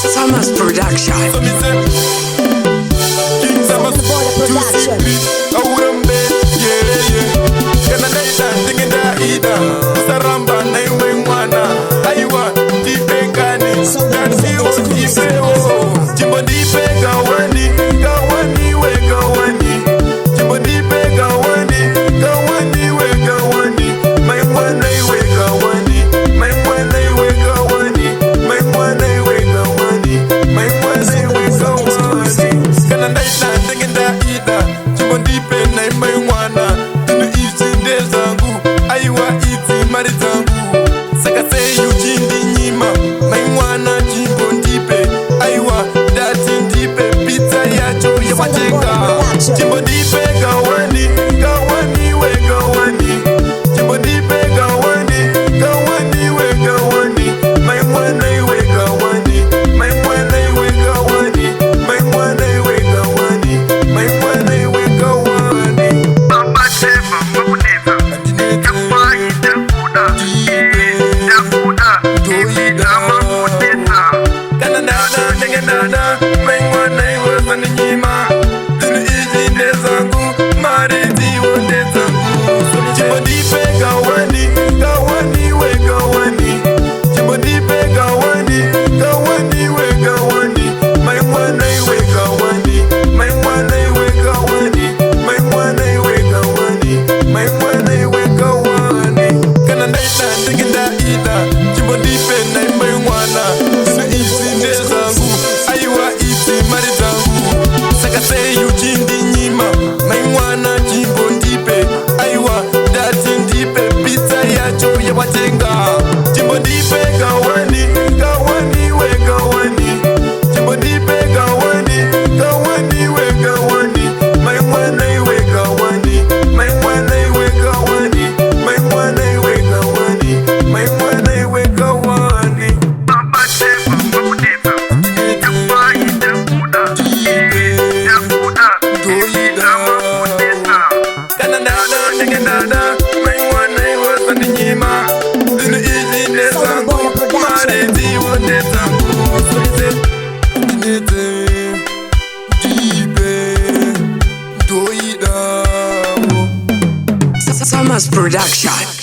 Samaz production. So me say, King Samaz, Production. Aurambe, yeah. Kana naita, tingenda ida, saramba na iwe mwana, aiwa, Ndipe kani, nansiwa Ndipe o. Jimbo Ndipe kawani, kawani we kawani. Jimbo Ndipe kawani, kawani we kawani. My mwana iwe kawani, my mwana iwe kawani, my mwana iwe kawani, my mwana iwe kawani. Kana naita, tingenda ida, Jimbo Ndipe na iwe mwana. Zangu, aiwa iti mari zangu. Saka se yujindi nyima, mai mwana Jimbo Ndipe. Aiwa dati Ndipe, pizza yacho ya wajenga. Jimbo Ndipe kawani, kawani we kawani. Jimbo Ndipe kawani, kawani we kawani. Mai mwana iwe kawani, mai mwana iwe kawani, mai mwana iwe kawani, mai mwana iwe kawani. Baba Shema Mabuneza Samaz production.